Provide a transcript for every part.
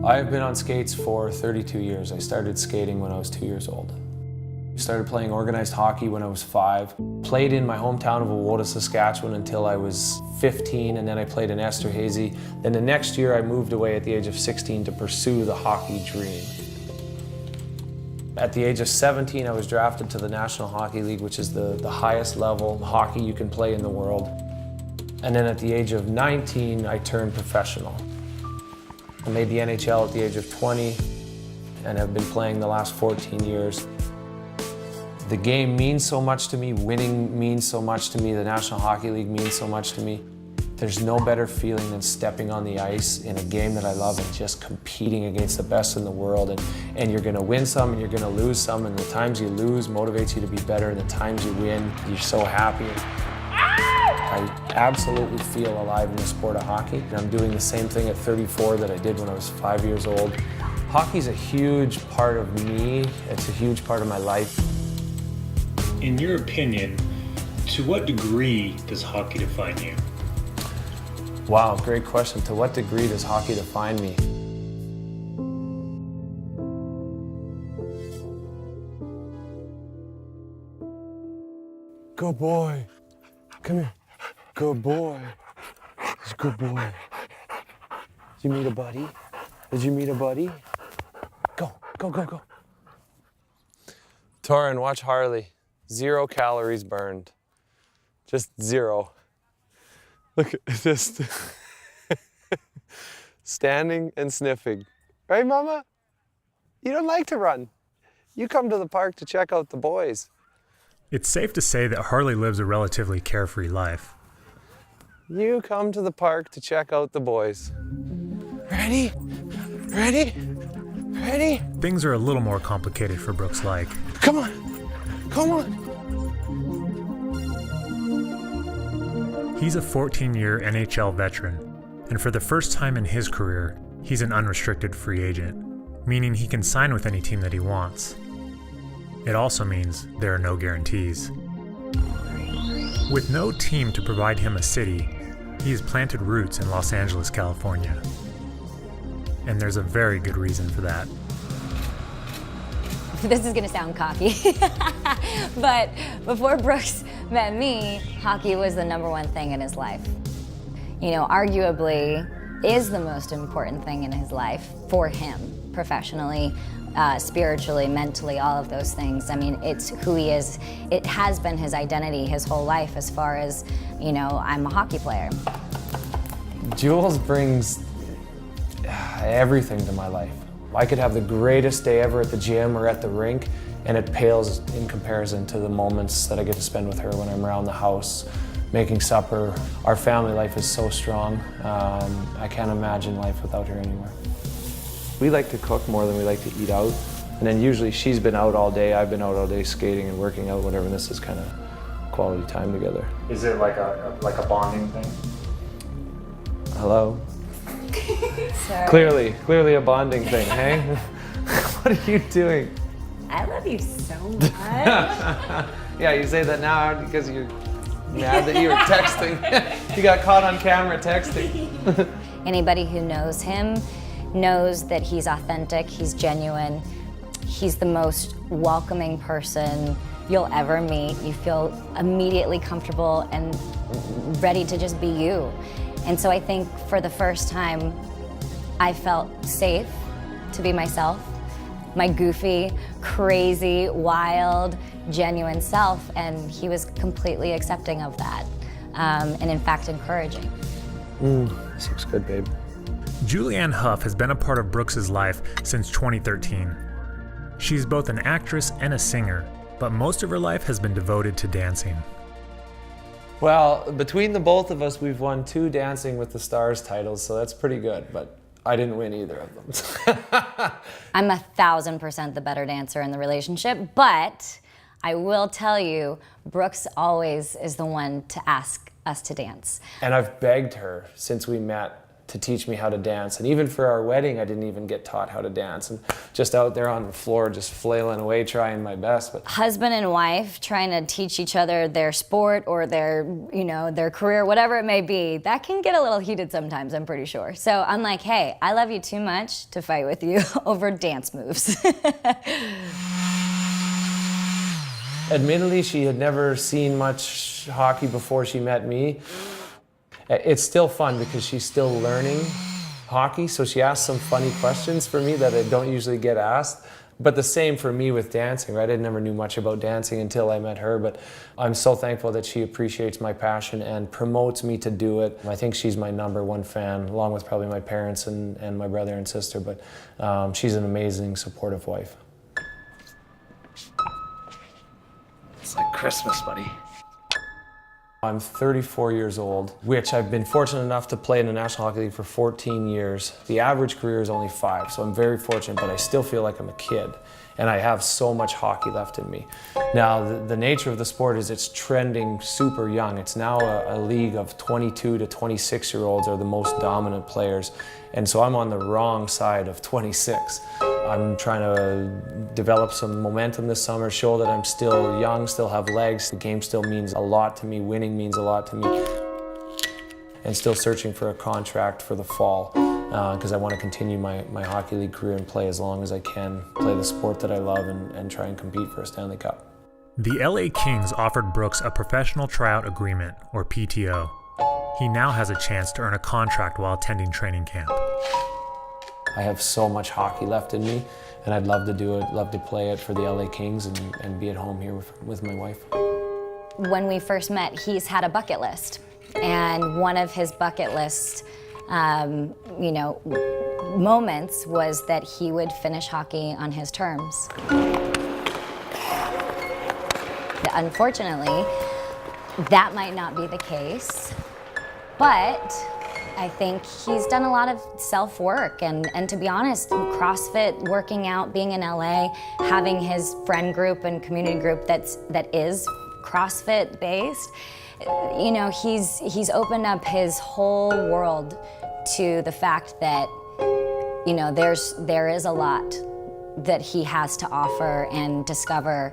I've been on skates for 32 years. I started skating when I was 2 years old. Started playing organized hockey when I was 5. Played in my hometown of Owota, Saskatchewan until I was 15, and then I played in Esterhazy. Then the next year I moved away at the age of 16 to pursue the hockey dream. At the age of 17, I was drafted to the National Hockey League, which is the highest level hockey you can play in the world. And then at the age of 19, I turned professional. I made the NHL at the age of 20 and have been playing the last 14 years. The game means so much to me, winning means so much to me, the National Hockey League means so much to me. There's no better feeling than stepping on the ice in a game that I love and just competing against the best in the world. And you're gonna win some and you're gonna lose some, and the times you lose motivates you to be better, and the times you win, you're so happy. I absolutely feel alive in the sport of hockey. And I'm doing the same thing at 34 that I did when I was 5 years old. Hockey's a huge part of me. It's a huge part of my life. In your opinion, to what degree does hockey define you? Wow, great question. To what degree does hockey define me? Good boy. Come here. Good boy. He's a good boy. Did you meet a buddy? Did you meet a buddy? Go, go, go, go. Torin, watch Harley. 0 calories burned. Just 0. Look at this. Standing and sniffing. Right, Mama? You don't like to run. You come to the park to check out the boys. It's safe to say that Harley lives a relatively carefree life. You come to the park to check out the boys. Ready? Ready? Ready? Things are a little more complicated for Brooks Laich. Come on. Come on. He's a 14-year NHL veteran, and for the first time in his career, he's an unrestricted free agent, meaning he can sign with any team that he wants. It also means there are no guarantees. With no team to provide him a city, he has planted roots in Los Angeles, California. And there's a very good reason for that. This is gonna sound cocky, but before Brooks met me, hockey was the #1 thing in his life. You know, arguably is the most important thing in his life for him, professionally, spiritually, mentally, all of those things. I mean, it's who he is. It has been his identity his whole life as far as, you know, I'm a hockey player. Jules brings everything to my life. I could have the greatest day ever at the gym or at the rink, and it pales in comparison to the moments that I get to spend with her when I'm around the house, making supper. Our family life is so strong. I can't imagine life without her anymore. We like to cook more than we like to eat out, and then usually she's been out all day, I've been out all day skating and working out, whatever, and this is kind of quality time together. Is it like a bonding thing? Hello? Sorry. Clearly a bonding thing, hey? What are you doing? I love you so much. Yeah, you say that now because you're mad that you were texting. You got caught on camera texting. Anybody who knows him knows that he's authentic, he's genuine, he's the most welcoming person you'll ever meet. You feel immediately comfortable and ready to just be you. And so I think for the first time, I felt safe to be myself, my goofy, crazy, wild, genuine self, and he was completely accepting of that, and in fact, encouraging. This looks good, babe. Julianne Hough has been a part of Brooks' life since 2013. She's both an actress and a singer, but most of her life has been devoted to dancing. Well, between the both of us, we've won 2 Dancing with the Stars titles, so that's pretty good, but I didn't win either of them. I'm 1,000% the better dancer in the relationship, but I will tell you, Brooks always is the one to ask us to dance. And I've begged her since we met to teach me how to dance. And even for our wedding, I didn't even get taught how to dance. And just out there on the floor, just flailing away, trying my best. But husband and wife trying to teach each other their sport or their, their career, whatever it may be, that can get a little heated sometimes, I'm pretty sure. So I'm like, hey, I love you too much to fight with you over dance moves. Admittedly, she had never seen much hockey before she met me. It's still fun because she's still learning hockey, so she asks some funny questions for me that I don't usually get asked. But the same for me with dancing, right? I never knew much about dancing until I met her, but I'm so thankful that she appreciates my passion and promotes me to do it. I think she's my #1 fan, along with probably my parents and my brother and sister, but she's an amazing, supportive wife. It's like Christmas, buddy. I'm 34 years old, which I've been fortunate enough to play in the National Hockey League for 14 years. The average career is only 5, so I'm very fortunate, but I still feel like I'm a kid, and I have so much hockey left in me. Now, the nature of the sport is it's trending super young. It's now a league of 22 to 26-year-olds are the most dominant players, and so I'm on the wrong side of 26. I'm trying to develop some momentum this summer, show that I'm still young, still have legs. The game still means a lot to me. Winning means a lot to me. And still searching for a contract for the fall because I want to continue my hockey league career and play as long as I can, play the sport that I love and try and compete for a Stanley Cup. The LA Kings offered Brooks a professional tryout agreement, or PTO. He now has a chance to earn a contract while attending training camp. I have so much hockey left in me, and I'd love to do it, love to play it for the LA Kings and be at home here with my wife. When we first met, he's had a bucket list, and one of his bucket list, moments was that he would finish hockey on his terms. Unfortunately, that might not be the case, but I think he's done a lot of self-work, and to be honest, CrossFit, working out, being in LA, having his friend group and community group that is CrossFit based, he's opened up his whole world to the fact that there is a lot that he has to offer and discover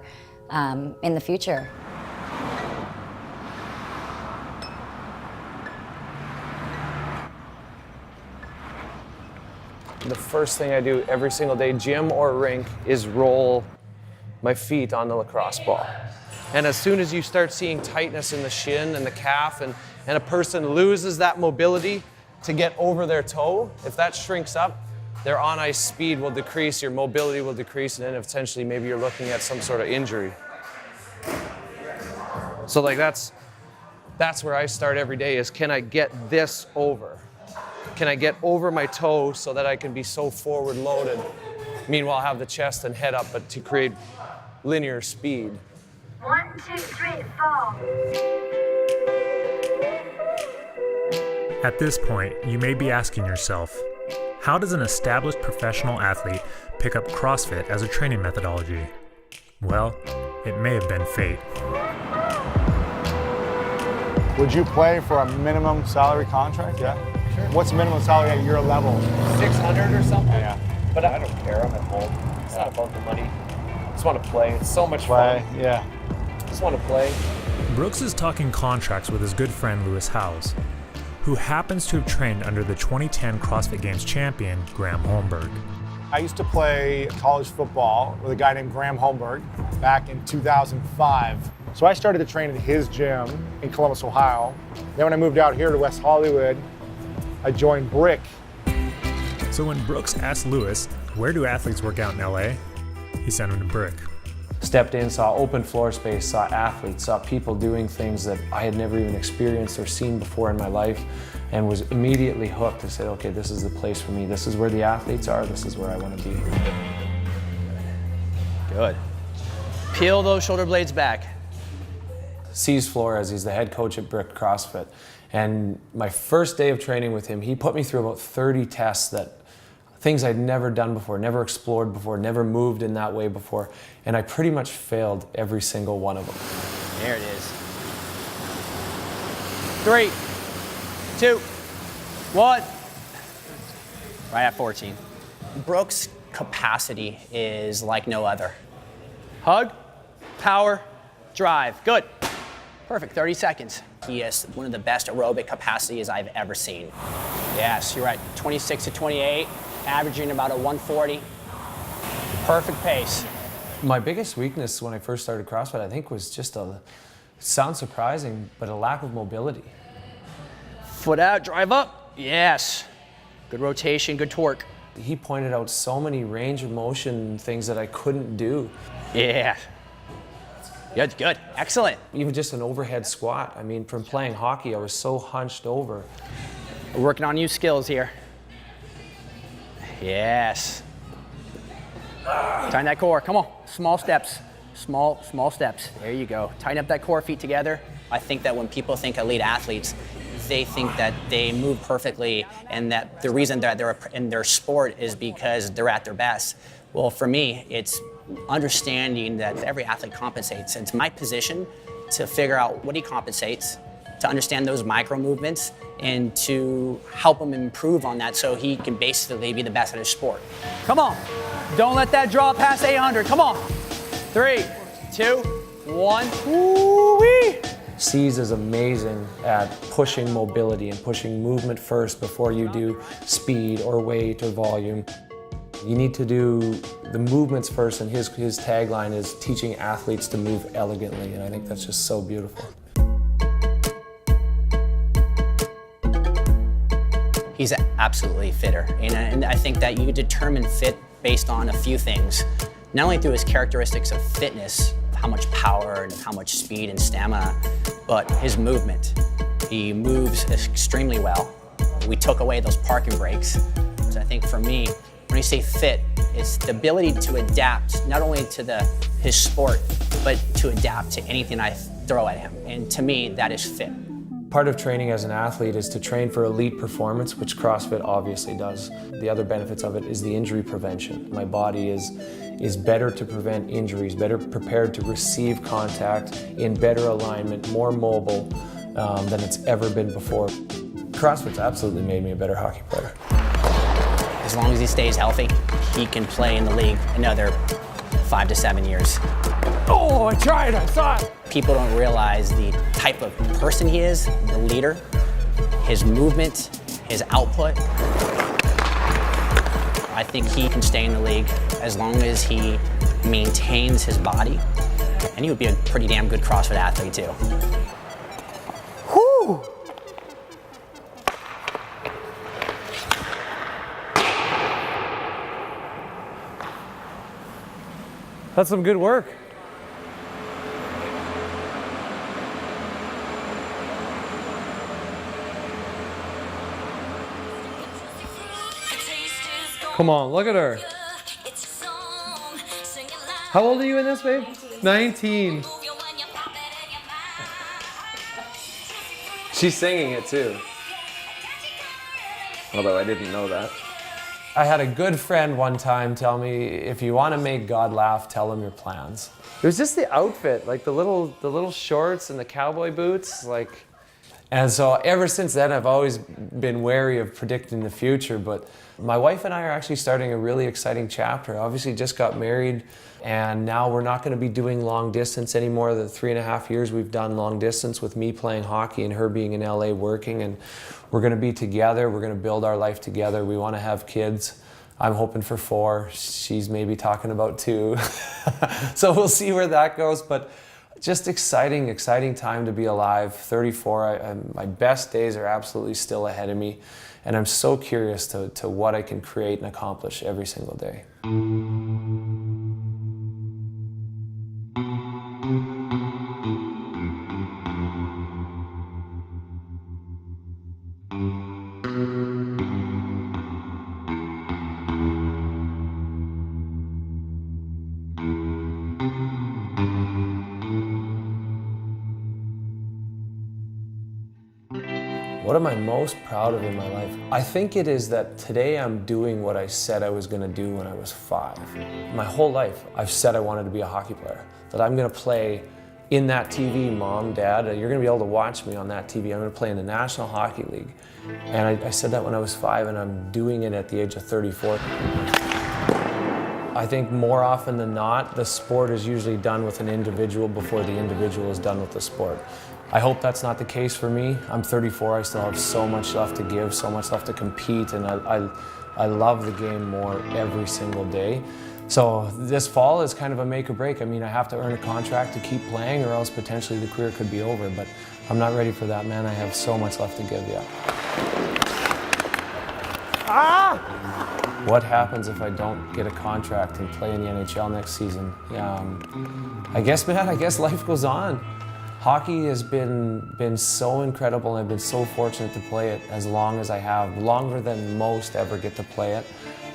in the future. The first thing I do every single day, gym or rink, is roll my feet on the lacrosse ball. And as soon as you start seeing tightness in the shin and the calf, and a person loses that mobility to get over their toe, if that shrinks up, their on-ice speed will decrease, your mobility will decrease, and then potentially maybe you're looking at some sort of injury. So that's where I start every day, is can I get this over? Can I get over my toe so that I can be so forward loaded? Meanwhile, have the chest and head up, but to create linear speed. 1, 2, 3, 4. At this point, you may be asking yourself, how does an established professional athlete pick up CrossFit as a training methodology? Well, it may have been fate. Would you play for a minimum salary contract? Yeah. Sure. What's the minimum salary at your level? 600 or something? Yeah. But I don't care, I'm at home. It's not about the money. I just want to play. It's so much Play, fun. yeah. Just want to play. Brooks is talking contracts with his good friend Lewis Howes, who happens to have trained under the 2010 CrossFit Games champion, Graham Holmberg. I used to play college football with a guy named Graham Holmberg back in 2005. So I started to train at his gym in Columbus, Ohio. Then when I moved out here to West Hollywood, I joined Brick. So when Brooks asked Lewis, where do athletes work out in LA? He sent him to Brick. Stepped in, saw open floor space, saw athletes, saw people doing things that I had never even experienced or seen before in my life, and was immediately hooked and said, okay, this is the place for me. This is where the athletes are. This is where I want to be. Good. Peel those shoulder blades back. Sees Flores, he's the head coach at Brick CrossFit. And my first day of training with him, he put me through about 30 tests, things I'd never done before, never explored before, never moved in that way before. And I pretty much failed every single one of them. There it is. 3, 2, 1. right at 14. Brooks' capacity is like no other. Hug, power, drive. Good. Perfect, 30 seconds. He has one of the best aerobic capacities I've ever seen. Yes, you're right, 26 to 28, averaging about a 140. Perfect pace. My biggest weakness when I first started CrossFit, I think, was just sounds surprising, but a lack of mobility. Foot out, drive up. Yes. Good rotation, good torque. He pointed out so many range of motion things that I couldn't do. Yeah. Good, good. Excellent. Even just an overhead squat. I mean, from playing hockey, I was so hunched over. We're working on new skills here. Yes. Tighten that core. Come on. Small steps. Small steps. There you go. Tighten up that core, feet together. I think that when people think elite athletes, they think that they move perfectly and that the reason that they're in their sport is because they're at their best. Well, for me, it's understanding that every athlete compensates. It's my position to figure out what he compensates, to understand those micro movements, and to help him improve on that so he can basically be the best at his sport. Come on. Don't let that drop past 800. Come on. 3, 2, 1. Woo-wee. C's is amazing at pushing mobility and pushing movement first before you do speed or weight or volume. You need to do the movements first, and his tagline is teaching athletes to move elegantly, and I think that's just so beautiful. He's absolutely fitter, and I think that you determine fit based on a few things. Not only through his characteristics of fitness, how much power and how much speed and stamina, but his movement. He moves extremely well. We took away those parking brakes. So I think for me, when you say fit, it's the ability to adapt not only to his sport, but to adapt to anything I throw at him. And to me, that is fit. Part of training as an athlete is to train for elite performance, which CrossFit obviously does. The other benefits of it is the injury prevention. My body is better to prevent injuries, better prepared to receive contact, in better alignment, more mobile than it's ever been before. CrossFit's absolutely made me a better hockey player. As long as he stays healthy, he can play in the league another 5 to 7 years. Oh, I tried, I saw it. People don't realize the type of person he is, the leader, his movement, his output. I think he can stay in the league as long as he maintains his body, and he would be a pretty damn good CrossFit athlete too. Whew. That's some good work. Come on, look at her. How old are you in this, babe? 19. She's singing it too. Although I didn't know that. I had a good friend one time tell me, if you want to make God laugh, tell him your plans. It was just the outfit, like the little shorts and the cowboy boots, like. And so ever since then, I've always been wary of predicting the future, but my wife and I are actually starting a really exciting chapter. Obviously just got married, and now we're not going to be doing long distance anymore. The 3.5 years we've done long distance with me playing hockey and her being in LA working, and we're going to be together. We're going to build our life together. We want to have kids. I'm hoping for 4. She's maybe talking about 2. So we'll see where that goes, but just exciting time to be alive. 34, my best days are absolutely still ahead of me, and I'm so curious to what I can create and accomplish every single day. What am I most proud of in my life? I think it is that today I'm doing what I said I was going to do when I was 5. My whole life, I've said I wanted to be a hockey player, that I'm going to play in that TV, Mom, Dad, you're going to be able to watch me on that TV. I'm going to play in the National Hockey League. And I said that when I was 5, and I'm doing it at the age of 34. I think more often than not, the sport is usually done with an individual before the individual is done with the sport. I hope that's not the case for me. I'm 34, I still have so much left to give, so much left to compete, and I love the game more every single day. So this fall is kind of a make or break. I mean, I have to earn a contract to keep playing, or else potentially the career could be over, but I'm not ready for that, man. I have so much left to give yet. What happens if I don't get a contract and play in the NHL next season? I guess, man, I guess life goes on. Hockey has been so incredible, and I've been so fortunate to play it as long as I have, longer than most ever get to play it.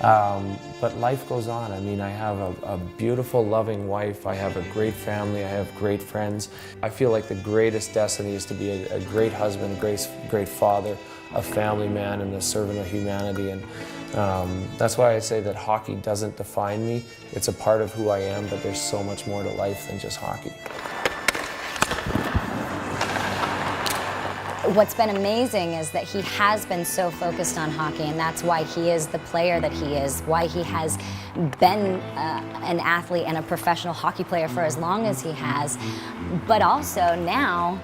But life goes on. I mean, I have a beautiful, loving wife. I have a great family. I have great friends. I feel like the greatest destiny is to be a great husband, great father, a family man, and a servant of humanity. And that's why I say that hockey doesn't define me. It's a part of who I am, but there's so much more to life than just hockey. What's been amazing is that he has been so focused on hockey, and that's why he is the player that he is, why he has been an athlete and a professional hockey player for as long as he has. But also now,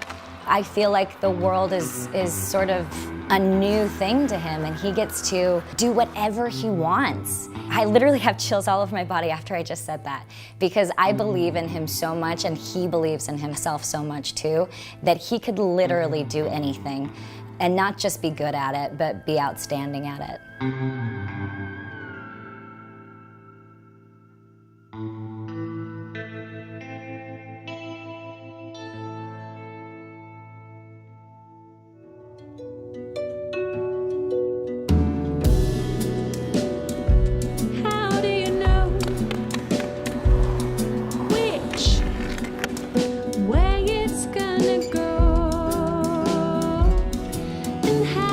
I feel like the world is sort of a new thing to him, and he gets to do whatever he wants. I literally have chills all over my body after I just said that, because I believe in him so much, and he believes in himself so much too, that he could literally do anything, and not just be good at it, but be outstanding at it. Where it's gonna go, and how